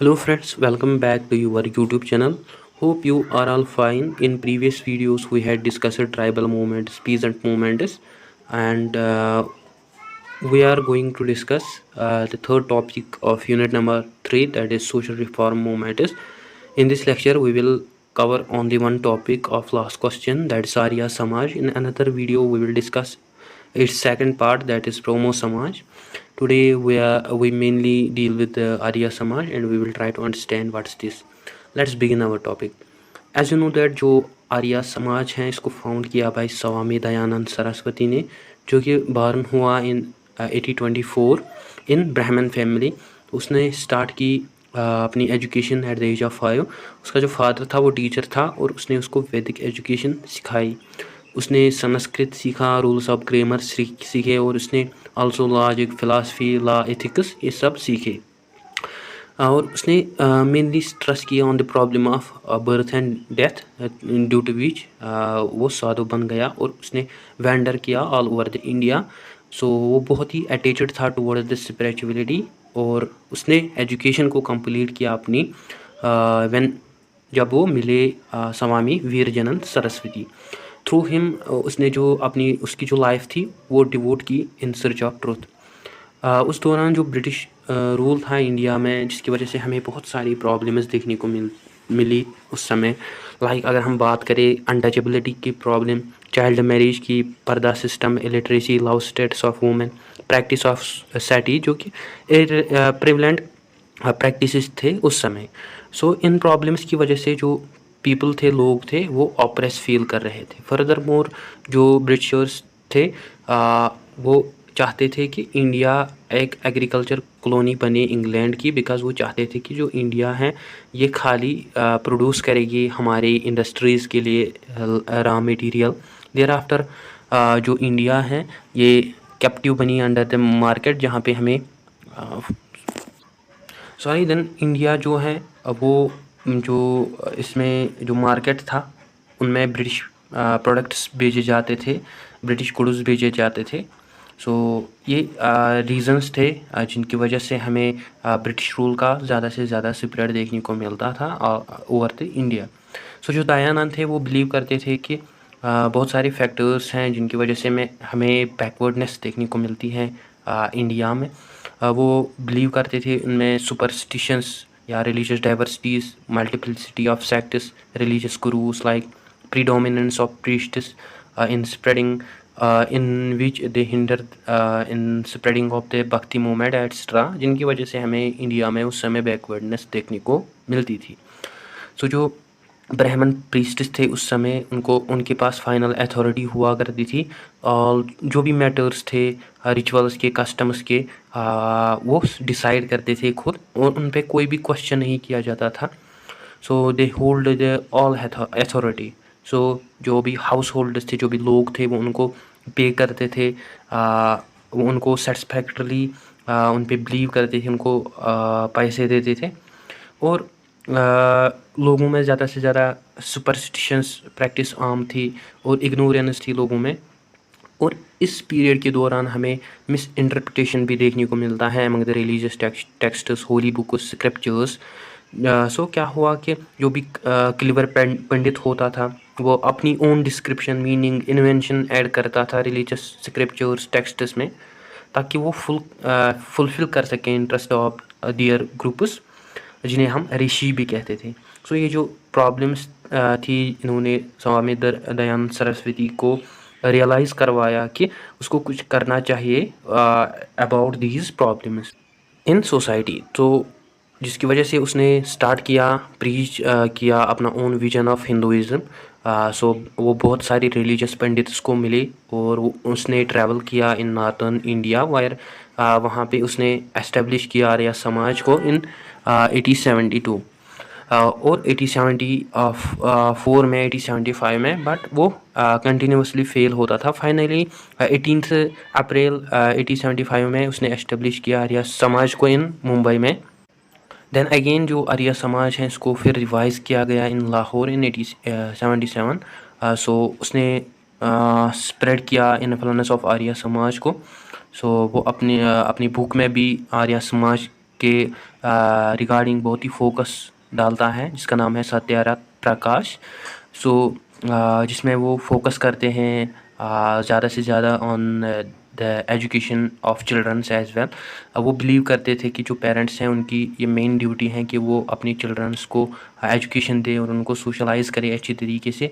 Hello friends, welcome back to your YouTube channel. Hope you are all fine. In previous videos we had discussed tribal movements, peasant movements, and we are going to discuss the third topic of unit number 3, that is social reform movements. In this lecture we will cover only one topic of last question, that is Arya Samaj. In another video we will discuss its second part, that is Promo Samaj. Today we mainly deal with the Arya Samaj and we will try to understand what's this. Let's begin our topic. As you know that जो आर्या समाज है इसको found किया भाई स्वामी दयानंद सरस्वती ने, जो कि born हुआ इन 1824 इन ब्राह्मण फैमिली। उसने स्टार्ट की अपनी education at the age of 5। उसका जो फादर था वो टीचर था और उसने उसको वैदिक एजुकेशन सिखाई। उसने संस्कृत सीखा, रूल्स ऑफ ग्रामर सीखे और उसने also logic, philosophy, law, ethics ये सब सीखे। और उसने मेनली स्ट्रेस किया on the problem of birth and death, due to which वो साधु बन गया और उसने वेंडर किया all over the India. So वो बहुत ही अटैच्ड था टुवर्ड्स द स्पिरिचुअलिटी और उसने एजुकेशन को कंप्लीट किया अपनी व्हेन जब वो मिले स्वामी वीरजानंद सरस्वती। थ्रू हिम उसने जो अपनी उसकी जो लाइफ थी वो डिवोट की इन सर्च ऑफ ट्रूथ। उस दौरान जो ब्रिटिश रूल था इंडिया में, जिसकी वजह से हमें बहुत सारी प्रॉब्लम्स देखने को मिली उस समय। लाइक अगर हम बात करें अनटचेबिलिटी की प्रॉब्लम, चाइल्ड मैरिज की, purdah system, illiteracy, low status of women, practice of sati, जो कि प्रिवलेंट प्रैक्टिसेस थे उस समय। सो इन प्रॉब्लम्स की वजह से जो पीपल थे, लोग थे, वो ऑप्रेस फील कर रहे थे। फर्दर मोर जो ब्रिटिशर्स थे वो चाहते थे कि इंडिया एक एग्रीकल्चर कॉलोनी बने इंग्लैंड की, बिकॉज़ वो चाहते थे कि जो इंडिया है ये खाली प्रोड्यूस करेगी हमारे इंडस्ट्रीज़ के लिए रॉ मटेरियल। देयर आफ्टर जो इंडिया है ये कैप्टिव बनी अंडर द मार्केट, जहाँ पे हमें देन इंडिया जो है वो जो इसमें जो मार्केट था उनमें ब्रिटिश प्रोडक्ट्स भेजे जाते थे, ब्रिटिश गुड्स भेजे जाते थे। सो ये रीज़न्स थे जिनकी वजह से हमें ब्रिटिश रूल का ज़्यादा से ज़्यादा स्प्रेड देखने को मिलता था ओवर द इंडिया। सो जो दयानंद थे वो बिलीव करते थे कि बहुत सारे फैक्टर्स हैं जिनकी वजह से हमें बैकवर्डनेस देखने को मिलती है इंडिया में। वो बिलीव करते थे उनमें सुपरस्टिशंस या religious diversities, multiplicity of sects, religious gurus, like predominance of priests in spreading in which they hinder in spreading of the भक्ति movement etc, जिनकी वजह से हमें इंडिया में उस समय बैकवर्डनेस देखने को मिलती थी। सो जो ब्राह्मण प्रीस्ट्स थे उस समय उनके पास फाइनल अथॉरिटी हुआ करती थी और जो भी मैटर्स थे रिचुअल्स के, कस्टम्स के, वो डिसाइड करते थे खुद और उन पर कोई भी क्वेश्चन नहीं किया जाता था। So they hold the all authority. So जो भी हाउस होल्डर्स थे, जो भी लोग थे, वो उनको पे करते थे, वो उनको सेटिस्फैक्टरली उन पे बिलीव करते थे, उनको पैसे देते थे और लोगों में ज़्यादा से ज़्यादा सुपरस्टिशंस प्रैक्टिस आम थी और इग्नोरेंस थी लोगों में। और इस पीरियड के दौरान हमें मिस इंटरप्रिटेशन भी देखने को मिलता है among the religious texts, holy books, scriptures. So क्या हुआ कि जो भी क्लिवर पंडित होता था वो अपनी own description, meaning, invention add करता था रिलीजियस स्क्रिप्चर्स, टेक्स्ट्स में, ताकि वो फुलफिल कर सकें इंटरेस्ट ऑफ दियर ग्रुप्स, जिन्हें हम ऋषि भी कहते थे। सो ये जो प्रॉब्लम्स थी, इन्होंने स्वामी दयानंद सरस्वती को रियलाइज़ करवाया कि उसको कुछ करना चाहिए about these problems in society. तो जिसकी वजह से उसने स्टार्ट किया, प्रीच किया अपना ओन विजन ऑफ हिंदुइज़्म। सो वो बहुत सारी रिलीजियस पंडित्स को मिले और उसने ट्रैवल किया इन नॉर्थर्न इंडिया, वायर वहाँ पे उसने एस्टेब्लिश किया आर्य समाज को इन 1872 और 1874 में, 1875 में, बट वो कंटिन्यूसली फेल होता था। फाइनली 18 अप्रैल 1875 में उसने एस्टेब्लिश किया आर्य समाज को इन मुंबई में। देन अगेन जो आर्य समाज है इसको फिर रिवाइज़ किया गया इन लाहौर इन 1877। सो उसने स्प्रेड किया इन्फ्लुएंस ऑफ आर्य समाज को। सो वो अपनी बुक में भी आर्य समाज के रिगार्डिंग बहुत ही फोकस डालता है, जिसका नाम है सत्यारथ प्रकाश। सो जिसमें वो फोकस करते हैं ज़्यादा से ज़्यादा on the education of childrens as well. वो बिलीव करते थे कि जो पेरेंट्स हैं उनकी ये मेन ड्यूटी है कि वो अपनी चिल्ड्रंस को एजुकेशन दें और उनको सोशलाइज करें अच्छी तरीके से।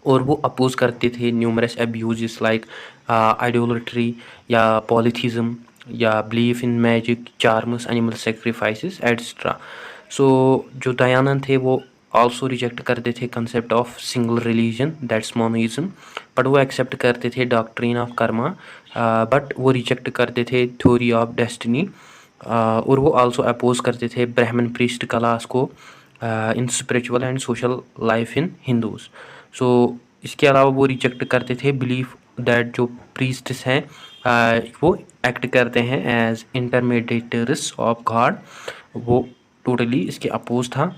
और वो अपोज करते थे न्यूमरस अब्यूज़ लाइक आइडोलट्री या पॉलीथिज्म या belief in magic, charms, animal sacrifices etcetera. So जो दयानंद थे वो आल्सो रिजेक्ट करते थे concept of single religion, that's monoism, but वो एक्सेप्ट करते थे डॉक्ट्रिन ऑफ कर्मा, बट वो रिजेक्ट करते थे थ्योरी ऑफ डेस्टिनी। और वो आल्सो अपोज करते थे ब्राह्मण प्रीस्ट क्लास को in spiritual and social life in Hindus. So इसके अलावा वो रिजेक्ट करते थे बिलीफ दैट जो प्रीस्ट्स हैं वो एक्ट करते हैं एज इंटरमीडिएटर्स ऑफ गॉड। वो टोटली इसके अपोज था।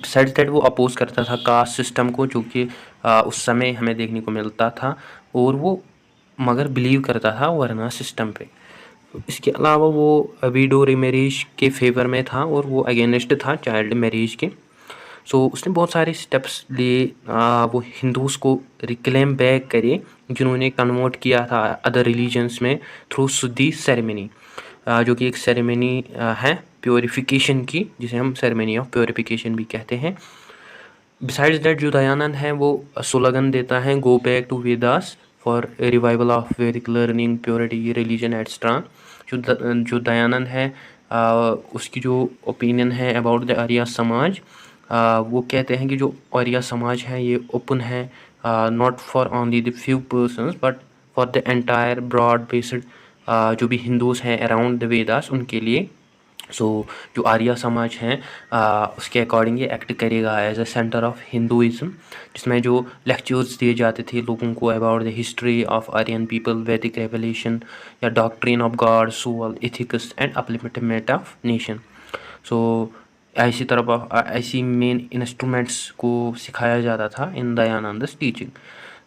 साइड दैट वो अपोज करता था कास्ट सिस्टम को, जो कि उस समय हमें देखने को मिलता था, और वो मगर बिलीव करता था वर्ना सिस्टम पे। इसके अलावा वो विडो रीमैरिज के फेवर में था और वो अगेंस्ट था चाइल्ड मैरिज के। सो उसने बहुत सारे स्टेप्स लिए वो हिंदूज़ को रिक्लेम बैक करे जिन्होंने कन्वर्ट किया था अदर रिलीजन्स में थ्रू शुद्धि सेरेमनी, जो कि एक सेरेमनी है प्योरिफिकेशन की, जिसे हम सेरेमनी ऑफ प्योरिफिकेशन भी कहते हैं। बिसाइड्स दैट जो दयानंद है वो स्लोगन देता है go back to Vedas for revival of Vedic learning, purity, religion etcetera. जो दयानंद है उसकी जो ओपिनियन है अबाउट द आर्य समाज, वो कहते हैं कि जो आर्य समाज है ये ओपन है, not for only the few persons but for the entire broad based जो भी हिंदूज़ हैं अराउंड द वेदास उनके लिए। सो जो आर्य समाज हैं उसके अकॉर्डिंग ये एक्ट करेगा as a centre of Hinduism, जिसमें जो लेक्चर्स दिए जाते थे लोगों को about the history of Aryan people, Vedic revelation या doctrine of God, soul, ethics and upliftment of nation. So ऐसी मेन इंस्ट्रूमेंट्स को सिखाया जाता था इन दयानंद टीचिंग।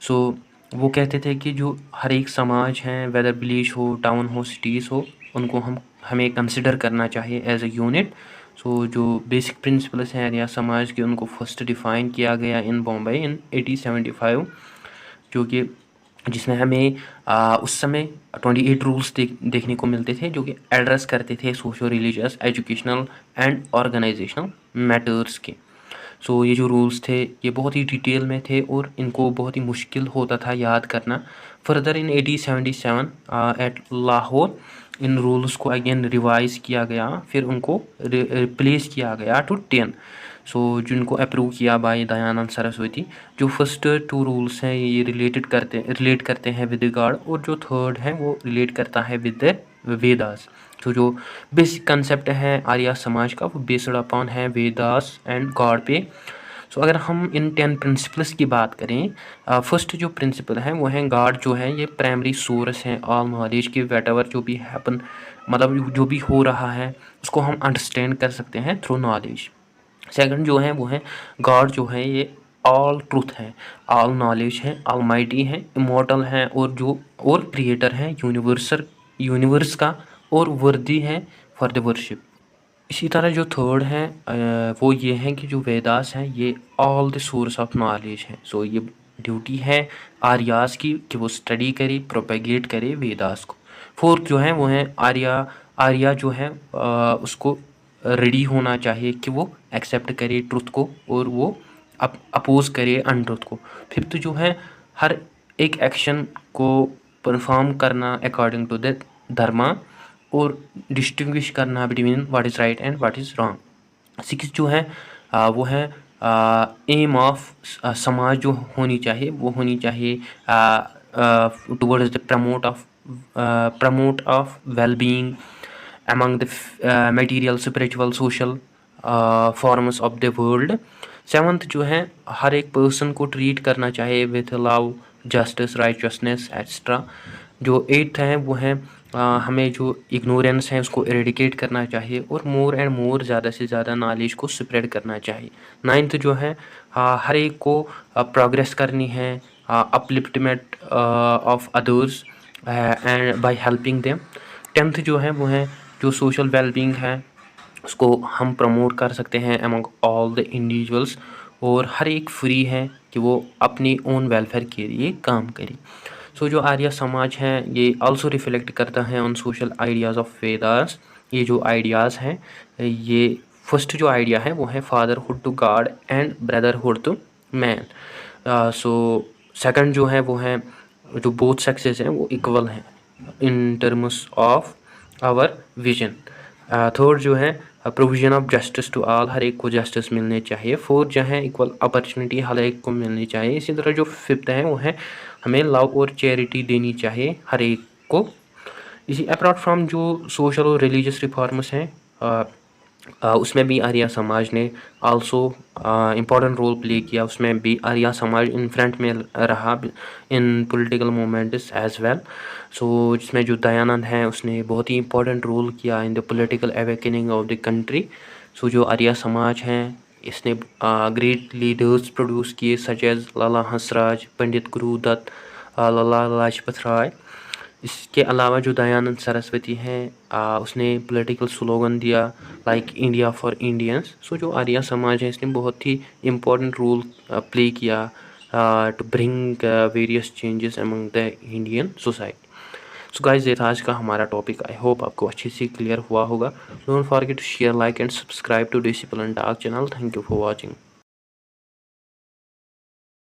सो वो कहते थे कि जो हर एक समाज हैं, वेदर विलेज हो, टाउन हो, सिटीज़ हो, उनको हमें कंसिडर करना चाहिए एज ए यूनिट। सो जो बेसिक प्रिंसिपल्स हैं आर्य समाज के उनको फर्स्ट डिफ़ाइन किया गया इन बॉम्बे इन 1875, जो कि जिसमें हमें उस समय 28 रूल्स देखने को मिलते थे, जो कि एड्रेस करते थे socio religious, educational and organisational matters के। सो ये जो रूल्स थे ये बहुत ही डिटेल में थे और इनको बहुत ही मुश्किल होता था याद करना। फर्दर इन 1877 एट लाहौर इन रूल्स को अगेन रिवाइज किया गया, फिर उनको रिप्लेस किया गया टू 10। सो जिनको अप्रूव किया बाय दयानंद सरस्वती। जो फर्स्ट 2 रूल्स हैं ये रिलेट करते हैं विद गॉड, और जो थर्ड है वो रिलेट करता है विद द वेदास। तो जो बेसिक कंसेप्ट है आर्य समाज का वो बेस्ड अपॉन है वेदास एंड गॉड पे। सो अगर हम इन 10 प्रिंसिपल्स की बात करें, फर्स्ट जो प्रिंसिपल है वो है गॉड जो है ये प्राइमरी सोर्स है ऑल नॉलेज के, वेट एवर जो भी हैपन, मतलब जो भी हो रहा है उसको हम अंडरस्टैंड कर सकते हैं थ्रू नॉलेज। सेकंड जो है वो है गॉड जो है ये ऑल ट्रूथ है, ऑल नॉलेज है, ऑलमाइटी है, इमॉर्टल है, और क्रिएटर है यूनिवर्स का, और वर्दी है फॉर द वर्शिप। इसी तरह जो थर्ड है वो ये है कि जो वेदास हैं ये all the source of knowledge है। सो ये ड्यूटी है आर्यास की कि वो स्टडी करे, प्रोपेगेट करे वेदास को। फोर्थ जो है वो है आर्या जो है उसको रेडी होना चाहिए कि वो एक्सेप्ट करे ट्रुथ को और वो अपोज करे अनट्रुथ को। फिफ्थ जो है हर एक एक्शन को परफॉर्म करना अकॉर्डिंग टू द धर्मा और डिस्टिंग्विश करना between what is right and what is wrong. Six जो है वो है एम ऑफ समाज जो होनी चाहिए वो होनी चाहिए towards the promote of wellbeing among the material, spiritual, social forms of the world। Seventh जो है हर एक पर्सन को ट्रीट करना चाहिए with love, justice, richness etcetera. जो एट्थ है वो है हमें जो इग्नोरेंस है उसको एरेडिकेट करना चाहिए और मोर एंड मोर ज़्यादा से ज़्यादा नॉलेज को स्प्रेड करना चाहिए। नाइन्थ जो है हर एक को प्रोग्रेस करनी है, upliftment of others and by helping them. Tenth जो है वो है जो सोशल वेलबींग है उसको हम प्रमोट कर सकते हैं अमंग ऑल द इंडिविजुअल्स, और हर एक फ्री है कि वो अपनी ओन वेलफेयर के लिए काम करे। सो जो आर्य समाज है ये आल्सो रिफ्लेक्ट करता है on social ideas of Vedas. ये जो आइडियाज़ हैं, ये फर्स्ट जो आइडिया है वो है fatherhood to God and brotherhood to man. So second जो है वो है जो बोथ सेक्सेस हैं वो इक्वल हैं in terms of our vision. Third जो है provision of justice to all, हर एक को जस्टिस मिलने चाहिए। फोर्थ जो है इक्वल अपॉर्चुनिटी हर एक को मिलनी चाहिए। इसी तरह जो फिफ्थ है वो है हमें लव और चैरिटी देनी चाहिए हर एक को। इसी अपार्ट फ्रॉम जो सोशल और रिलीजियस रिफॉर्म्स हैं उसमें भी आर्य समाज ने आल्सो इम्पोर्टेंट रोल प्ले किया। उसमें भी आर्य समाज इन फ्रंट में रहा in political movements as well. So जिसमें जो दयानंद हैं उसने बहुत ही इम्पोर्टेंट रोल किया in the political awakening of the country. So जो आर्य समाज हैं इसने ग्रेट लीडर्स प्रोड्यूस किए सच एज लाला हंसराज, पंडित गुरुदत्त, लाला लाजपत राय। इसके अलावा जो दयानंद सरस्वती हैं उसने पॉलिटिकल स्लोगन दिया like India for Indians. So जो आर्य समाज है इसने बहुत ही इम्पोर्टेंट रोल प्ले किया to bring various changes among the Indian society. So guys ये था आज का हमारा टॉपिक। आई होप आपको अच्छे से क्लियर हुआ होगा। Don't forget to share, like and subscribe to discipline talk channel. Thank you for watching.